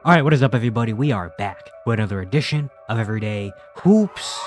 All right, what is up, everybody? We are back with another edition of Everyday Hoops.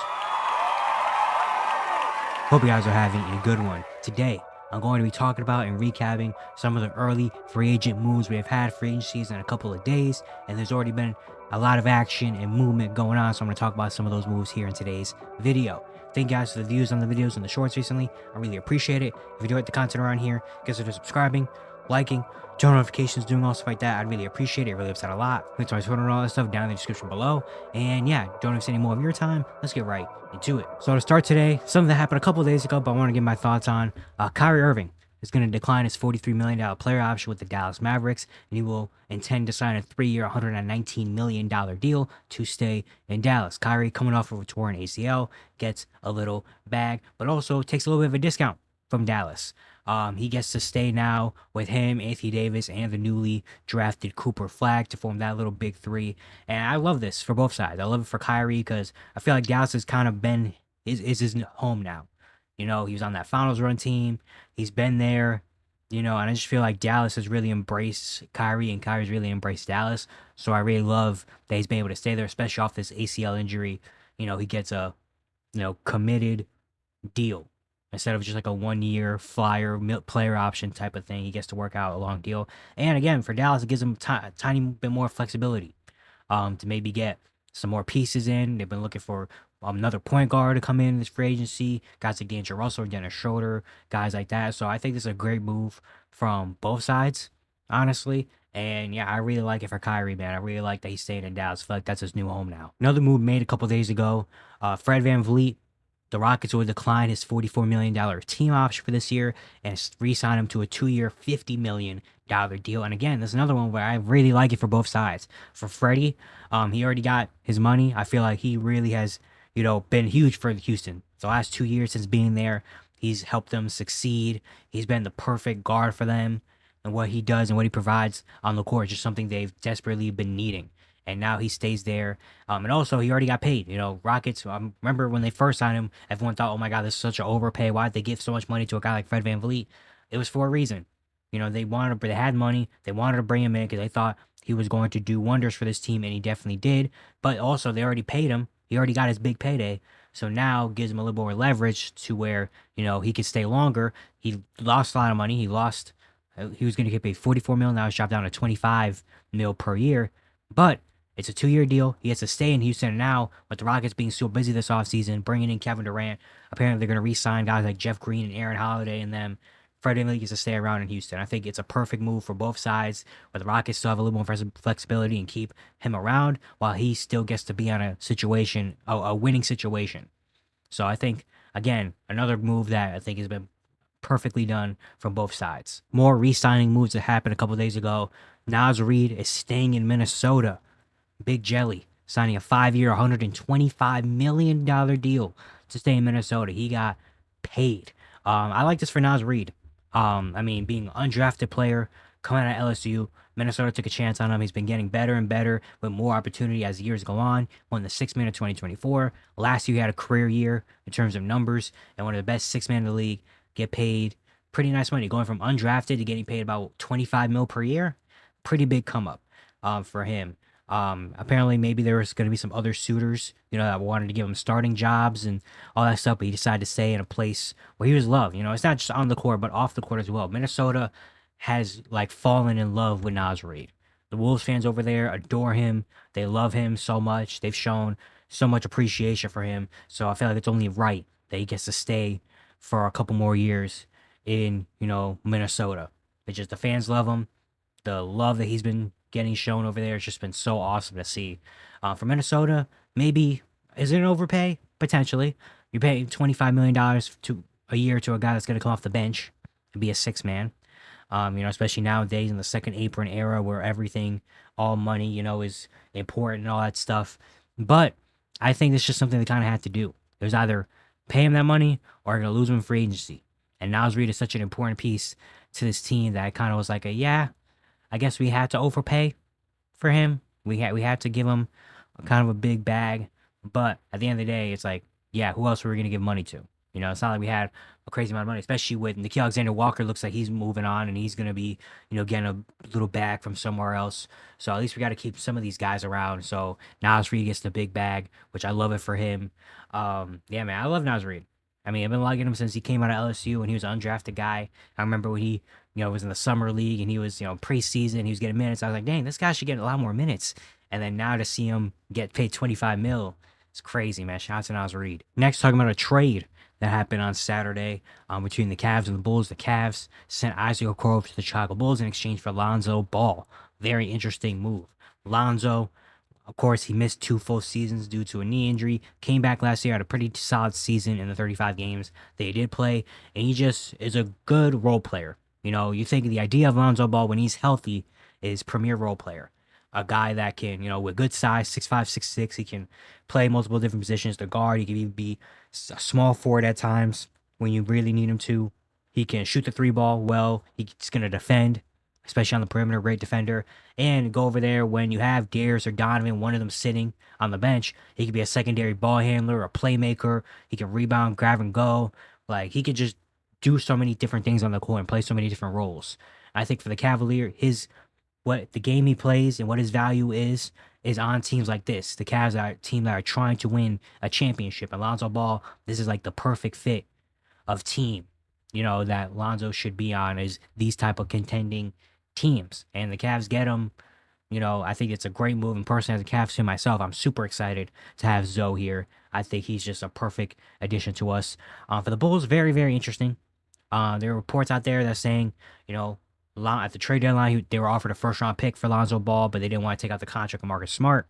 Hope you guys are having a good one. Today, I'm going to be talking about and recapping some of the early free agent moves we have had for agencies in a couple of days, and there's already been a lot of action and movement going on, so I'm going to talk about some of those moves here in today's video. Thank you guys for the views on the videos and the shorts recently. I really appreciate it. If you do like the content around here, consider subscribing, liking, turn notifications, doing all stuff like that. I'd really appreciate it. It really helps out a lot. Links to my Twitter and all that stuff down in the description below. And yeah, don't waste any more of your time. Let's get right into it. So to start today, something that happened a couple of days ago, but I want to get my thoughts on. Kyrie Irving is going to decline his $43 million player option with the Dallas Mavericks, and he will intend to sign a 3-year, $119 million deal to stay in Dallas. Kyrie, coming off of a torn ACL, gets a little bag, but also takes a little bit of a discount from Dallas. He gets to stay now with him, Anthony Davis, and the newly drafted Cooper Flag to form that little big three. And I love this for both sides. I love it for Kyrie because I feel like Dallas has kind of been is his home now. You know, he was on that finals run team. He's been there, and I just feel like Dallas has really embraced Kyrie, and Kyrie's really embraced Dallas. So I really love that he's been able to stay there, especially off this ACL injury. He gets a, committed deal instead of just like a 1-year flyer player option type of thing. He gets to work out a long deal. And again, for Dallas, it gives him a tiny bit more flexibility to maybe get some more pieces in. They've been looking for another point guard to come in this free agency. Guys like D'Angelo Russell, Dennis Schroeder, guys like that. So I think this is a great move from both sides, honestly. And yeah, I really like it for Kyrie, man. I really like that he's staying in Dallas. I feel like that's his new home now. Another move made a couple days ago, Fred VanVleet. The Rockets will decline his $44 million team option for this year and re-sign him to a 2-year, $50 million deal. And again, there's another one where I really like it for both sides. For Freddie, he already got his money. I feel like he really has, been huge for Houston. The last 2 years since being there, he's helped them succeed. He's been the perfect guard for them. And what he does and what he provides on the court is just something they've desperately been needing. And now he stays there. And also, he already got paid. Rockets, remember when they first signed him, everyone thought, oh my God, this is such an overpay. Why did they give so much money to a guy like Fred VanVleet? It was for a reason. They had money. They wanted to bring him in because they thought he was going to do wonders for this team, and he definitely did. But also, they already paid him. He already got his big payday. So now gives him a little more leverage to where, he could stay longer. He lost a lot of money. He was going to get paid $44 million. Now it's dropped down to $25 million per year. But it's a 2-year deal. He has to stay in Houston now, with the Rockets being so busy this offseason, bringing in Kevin Durant. Apparently, they're going to re-sign guys like Jeff Green and Aaron Holiday and them. Fred VanVleet gets to stay around in Houston. I think it's a perfect move for both sides, where the Rockets still have a little more flexibility and keep him around, while he still gets to be on a winning situation. So I think, again, another move that I think has been perfectly done from both sides. More re-signing moves that happened a couple days ago. Nas Reed is staying in Minnesota. Big Jelly signing a 5-year, $125 million deal to stay in Minnesota. He got paid. I like this for Nas Reed. Being an undrafted player coming out of LSU, Minnesota took a chance on him. He's been getting better and better with more opportunity as years go on. Won the 6th man of 2024. Last year, he had a career year in terms of numbers, and one of the best 6-man in the league. Get paid pretty nice money, going from undrafted to getting paid about $25 million per year. Pretty big come up for him. Apparently maybe there was going to be some other suitors, that wanted to give him starting jobs and all that stuff, but he decided to stay in a place where he was loved. It's not just on the court, but off the court as well. Minnesota has fallen in love with Nas Reed. The Wolves fans over there adore him. They love him so much. They've shown so much appreciation for him. So I feel like it's only right that he gets to stay for a couple more years in, Minnesota. It's just the fans love him. The love that he's been getting shown over there has just been so awesome to see. For Minnesota, maybe, is it an overpay? Potentially. You pay $25 million a year to a guy that's going to come off the bench and be a 6-man. Especially nowadays in the second apron era where everything, all money, is important and all that stuff. But I think it's just something they kind of had to do. It was either pay him that money or going to lose him in free agency. And Nas Reed is such an important piece to this team that I kind of was like, I guess we had to overpay for him. We had to give him kind of a big bag. But at the end of the day, it's like, who else were we going to give money to? You know, it's not like we had a crazy amount of money, especially with Nikhil Alexander-Walker. Looks like he's moving on and he's gonna be, getting a little bag from somewhere else. So at least we got to keep some of these guys around. So Nas Reed gets the big bag, which I love it for him. Yeah, man, I love Nas Reed. I mean, I've been liking him since he came out of LSU and he was an undrafted guy. I remember when he, was in the summer league and he was, preseason, he was getting minutes. I was like, dang, this guy should get a lot more minutes. And then now to see him get paid 25 mil, it's crazy, man. Shout out to Nas Reed. Next, talking about a trade that happened on Saturday between the Cavs and the Bulls. The Cavs sent Isaac Okoro to the Chicago Bulls in exchange for Lonzo Ball. Very interesting move. Lonzo, of course, he missed 2 full seasons due to a knee injury. Came back last year, had a pretty solid season in the 35 games that he did play, and he just is a good role player. You think the idea of Lonzo Ball when he's healthy is premier role player. A guy that can, with good size, 6'5", 6'6", he can play multiple different positions. The guard, he can even be a small forward at times when you really need him to. He can shoot the 3 ball well. He's going to defend, especially on the perimeter, great defender. And go over there when you have Darius or Donovan, one of them sitting on the bench. He could be a secondary ball handler, a playmaker. He can rebound, grab and go. Like, he could just do so many different things on the court and play so many different roles. I think for the Cavalier, what the game he plays and what his value is on teams like this. The Cavs are a team that are trying to win a championship. And Lonzo Ball, this is like the perfect fit of team, that Lonzo should be on, is these type of contending teams. And the Cavs get him. I think it's a great move. And personally, as a Cavs fan myself, I'm super excited to have Zoe here. I think he's just a perfect addition to us. For the Bulls, very, very interesting. There are reports out there that saying, at the trade deadline, they were offered a first-round pick for Lonzo Ball, but they didn't want to take out the contract of Marcus Smart.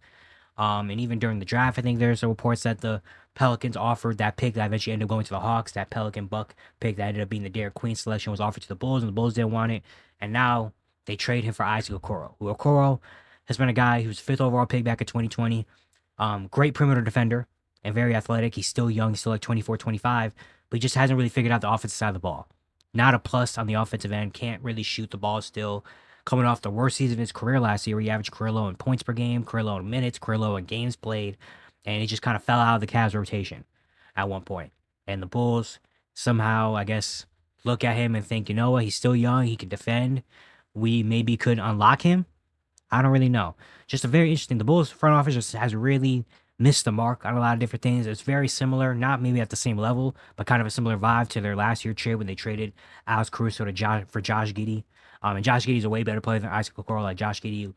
And even during the draft, I think there's reports that the Pelicans offered that pick that eventually ended up going to the Hawks. That Pelican Buck pick that ended up being the Derek Queen selection was offered to the Bulls, and the Bulls didn't want it. And now they trade him for Isaac Okoro. Okoro has been a guy who's 5th overall pick back in 2020. Great perimeter defender and very athletic. He's still young. He's still like 24, 25, but he just hasn't really figured out the offensive side of the ball. Not a plus on the offensive end. Can't really shoot the ball still. Coming off the worst season of his career last year, where he averaged career low in points per game, career low in minutes, career low in games played. And he just kind of fell out of the Cavs rotation at one point. And the Bulls somehow, I guess, look at him and think, what, he's still young. He can defend. We maybe could unlock him. I don't really know. Just a very interesting. The Bulls front office just has really missed the mark on a lot of different things. It's very similar, not maybe at the same level, but kind of a similar vibe to their last year trade when they traded Alex Caruso for Josh Giddey. And Josh Giddey's a way better player than Isaac Okoro. Like, Josh Giddey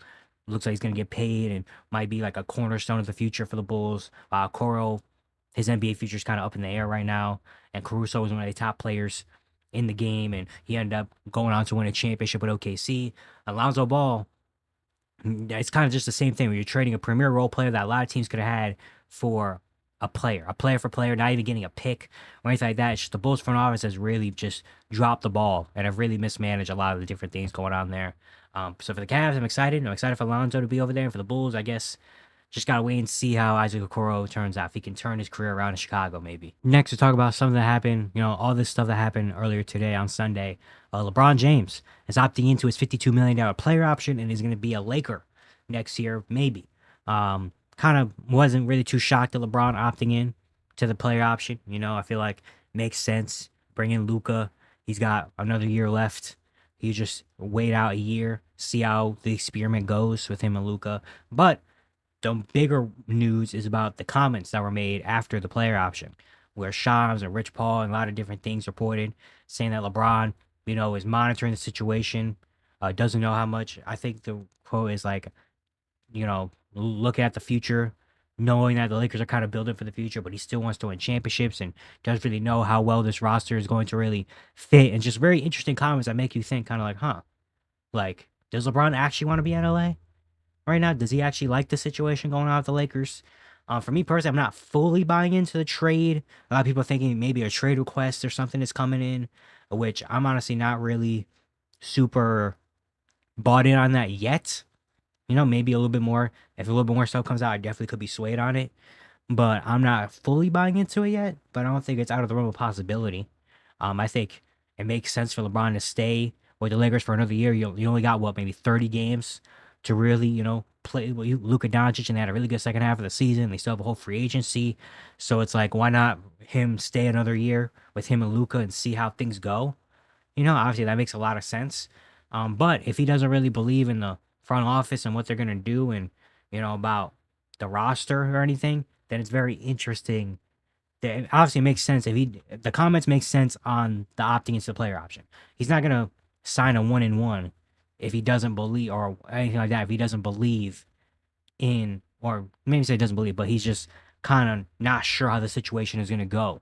looks like he's going to get paid and might be like a cornerstone of the future for the Bulls. Okoro, his NBA future is kind of up in the air right now. And Caruso was one of the top players in the game, and he ended up going on to win a championship with OKC. Lonzo Ball, it's kind of just the same thing where you're trading a premier role player that a lot of teams could have had for a player for player, not even getting a pick or anything like that. It's just the Bulls front office has really just dropped the ball and have really mismanaged a lot of the different things going on there. So for the Cavs, I'm excited. I'm excited for Lonzo to be over there. And for the Bulls, I guess just got to wait and see how Isaac Okoro turns out. If he can turn his career around in Chicago, maybe. Next, to talk about something that happened, all this stuff that happened earlier today on Sunday. LeBron James is opting into his $52 million player option and is going to be a Laker next year, maybe. Kind of wasn't really too shocked at LeBron opting in to the player option. I feel like makes sense. Bring in Luka. He's got another year left. You just wait out a year, see how the experiment goes with him and Luka. But the bigger news is about the comments that were made after the player option, where Shams and Rich Paul and a lot of different things reported saying that LeBron, is monitoring the situation, doesn't know how much. I think the quote is like, looking at the future, knowing that the Lakers are kind of building for the future, but he still wants to win championships and doesn't really know how well this roster is going to really fit. And just very interesting comments that make you think kind of like, like, does LeBron actually want to be in LA right now? Does he actually like the situation going on with the Lakers? For me personally, I'm not fully buying into the trade. A lot of people are thinking maybe a trade request or something is coming in, which I'm honestly not really super bought in on that yet. Maybe a little bit more. If a little bit more stuff comes out, I definitely could be swayed on it. But I'm not fully buying into it yet. But I don't think it's out of the realm of possibility. I think it makes sense for LeBron to stay with the Lakers for another year. You only got, maybe 30 games to really, play with Luka Doncic, and they had a really good second half of the season. They still have a whole free agency, so it's like, why not him stay another year with him and Luka and see how things go? Obviously that makes a lot of sense. But if he doesn't really believe in the front office and what they're gonna do, and about the roster or anything, then it's very interesting. It obviously makes sense the comments make sense on the opting into the player option. He's not gonna sign a 1-and-1 if he doesn't believe or anything like that. If he doesn't believe in, or maybe say he doesn't believe, but he's just kind of not sure how the situation is gonna go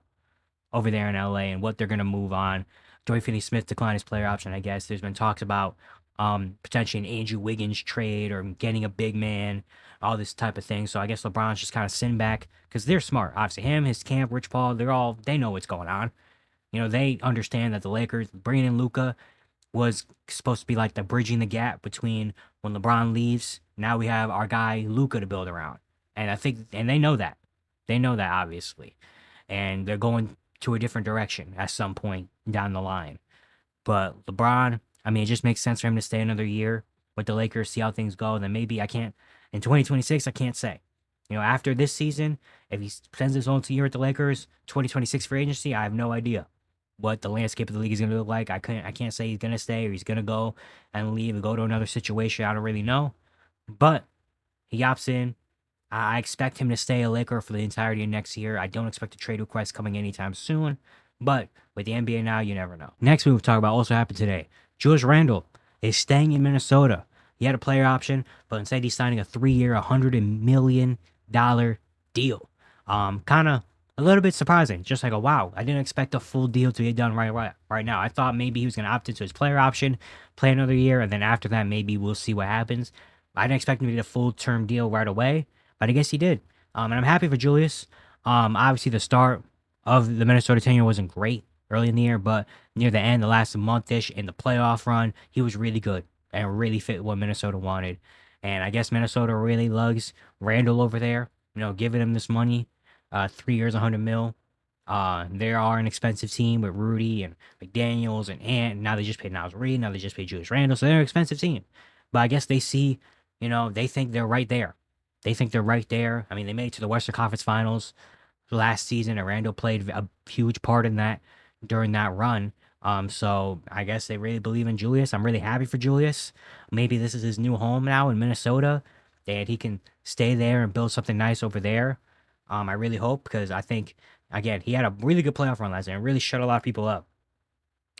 over there in LA and what they're gonna move on. Dorian Finney-Smith declined his player option. I guess there's been talks about potentially an Andrew Wiggins trade or getting a big man, all this type of thing. So I guess LeBron's just kind of sitting back because they're smart. Obviously, him, his camp, Rich Paul, they know what's going on. They understand that the Lakers bringing in Luka was supposed to be like the bridging the gap between when LeBron leaves. Now we have our guy Luka to build around, and they know that. They know that, obviously, and they're going to a different direction at some point down the line. But LeBron, I mean, it just makes sense for him to stay another year with the Lakers, see how things go. Then maybe in 2026, I can't say. After this season, if he spends his whole year at the Lakers, 2026 free agency, I have no idea what the landscape of the league is going to look like. I can't say he's going to stay or he's going to go and leave and go to another situation. I don't really know. But he opts in. I expect him to stay a Laker for the entirety of next year. I don't expect a trade request coming anytime soon. But with the NBA now, you never know. Next move we'll talk about also happened today. Julius Randle is staying in Minnesota. He had a player option, but instead he's signing a 3-year, $100 million deal. Kind of a little bit surprising. Just like, wow, I didn't expect a full deal to get done right now. I thought maybe he was going to opt into his player option, play another year, and then after that, maybe we'll see what happens. I didn't expect him to get a full-term deal right away, but I guess he did. And I'm happy for Julius. Obviously, the start of the Minnesota tenure wasn't great early in the year, but near the end, the last month-ish in the playoff run, he was really good and really fit what Minnesota wanted. And I guess Minnesota really lugs Randle over there, giving him this money, 3 years, $100 million. They are an expensive team with Rudy and McDaniels and Ant. Now they just paid Nas Reed. Now they just paid Julius Randle. So they're an expensive team. But I guess they see, they think they're right there. I mean, they made it to the Western Conference Finals last season, and Randle played a huge part in that during that run. So I guess they really believe in Julius. I'm really happy for Julius. Maybe this is his new home now in Minnesota, that he can stay there and build something nice over there. I really hope, because I think, again, he had a really good playoff run last year and really shut a lot of people up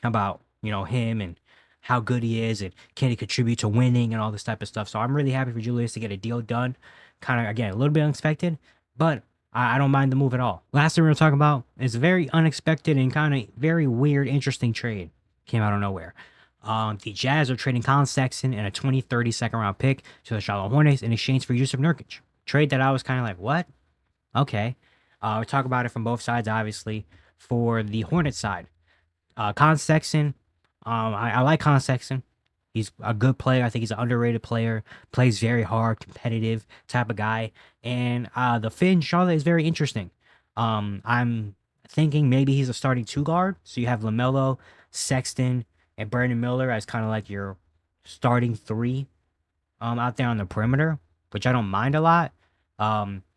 about, him and how good he is and can he contribute to winning and all this type of stuff. So I'm really happy for Julius to get a deal done. Kind of, again, a little bit unexpected, but I don't mind the move at all. Last thing we're going to talk about is a very unexpected and kind of very weird, interesting trade. Came out of nowhere. The Jazz are trading Colin Sexton and a 2030 second-round pick to the Charlotte Hornets in exchange for Jusuf Nurkic. Trade that I was kind of like, what? Okay. We talk about it from both sides, obviously. For the Hornets side, Colin Sexton, I like Colin Sexton. He's a good player. I think he's an underrated player. Plays very hard, competitive type of guy. And the fit in Charlotte is very interesting. I'm thinking maybe he's a starting 2 guard. So you have LaMelo, Sexton, and Brandon Miller as kind of like your starting 3 out there on the perimeter, which I don't mind a lot.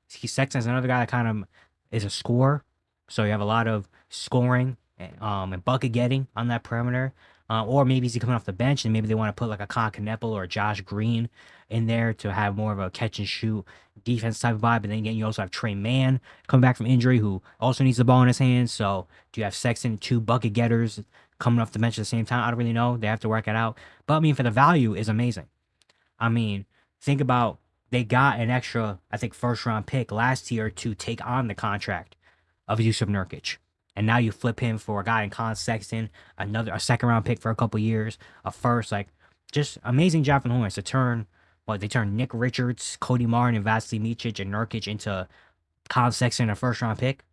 Sexton's another guy that kind of is a scorer. So you have a lot of scoring and bucket getting on that perimeter. Or maybe he's coming off the bench and maybe they want to put like a Con Kneppel or a Josh Green in there to have more of a catch and shoot defense type of vibe. But then again, you also have Trey Mann coming back from injury who also needs the ball in his hands. So do you have Sexton, 2 bucket getters coming off the bench at the same time? I don't really know. They have to work it out. But I mean, for the value is amazing. I mean, think about, they got an extra, I think, first-round pick last year to take on the contract of Jusuf Nurkic. And now you flip him for a guy in Colin Sexton, a second-round pick for a couple years, a first. Like, just amazing job from the Hornets to turn, they turned Nick Richards, Cody Martin, and Vasilij Micic and Nurkic into Colin Sexton, a first-round pick,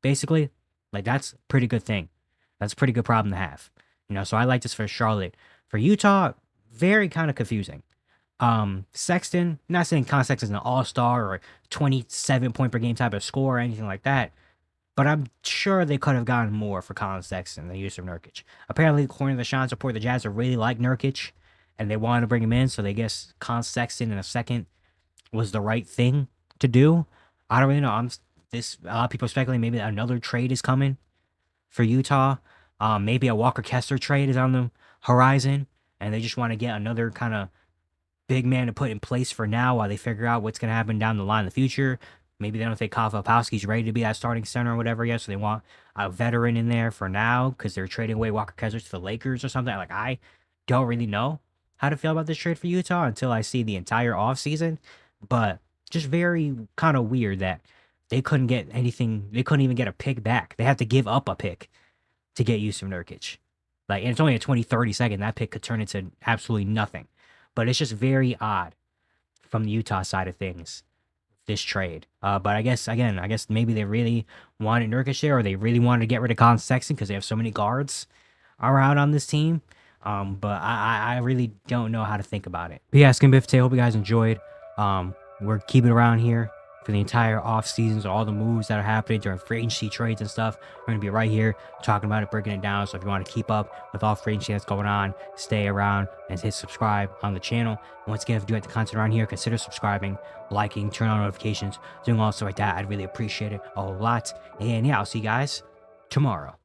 basically. Like, that's a pretty good thing. That's a pretty good problem to have. So I like this for Charlotte. For Utah, very kind of confusing. Sexton, not saying Colin Sexton's an all-star or 27 point per game type of score or anything like that, but I'm sure they could have gotten more for Colin Sexton than Jusuf Nurkic. Apparently, according to the Sean report, the Jazz really like Nurkic and they wanted to bring him in, so they guess Colin Sexton in a second was the right thing to do. I don't really know. A lot of people speculating maybe another trade is coming for Utah. Maybe a Walker Kessler trade is on the horizon, and they just want to get another kind of big man to put in place for now while they figure out what's going to happen down the line in the future. Maybe they don't think Kyle Filipowski's ready to be that starting center or whatever yet, so they want a veteran in there for now because they're trading away Walker Kessler to the Lakers or something. Like, I don't really know how to feel about this trade for Utah until I see the entire offseason, but just very kind of weird that they couldn't get anything. They couldn't even get a pick back. They had to give up a pick to get Yusuf Nurkic. Like, and it's only a 20, 30 second. That pick could turn into absolutely nothing. But it's just very odd from the Utah side of things, this trade. But I guess maybe they really wanted Nurkic there, or they really wanted to get rid of Colin Sexton because they have so many guards around on this team. But I really don't know how to think about it. But yeah, Skin Biff Tay, hope you guys enjoyed. We're keeping around here for the entire off season, so all the moves that are happening during free agency trades and stuff. We're gonna be right here talking about it, breaking it down. So if you want to keep up with all free agency that's going on, stay around and hit subscribe on the channel. And once again, if you like the content around here, consider subscribing, liking, turn on notifications, doing all stuff like that. I'd really appreciate it a lot. And yeah, I'll see you guys tomorrow.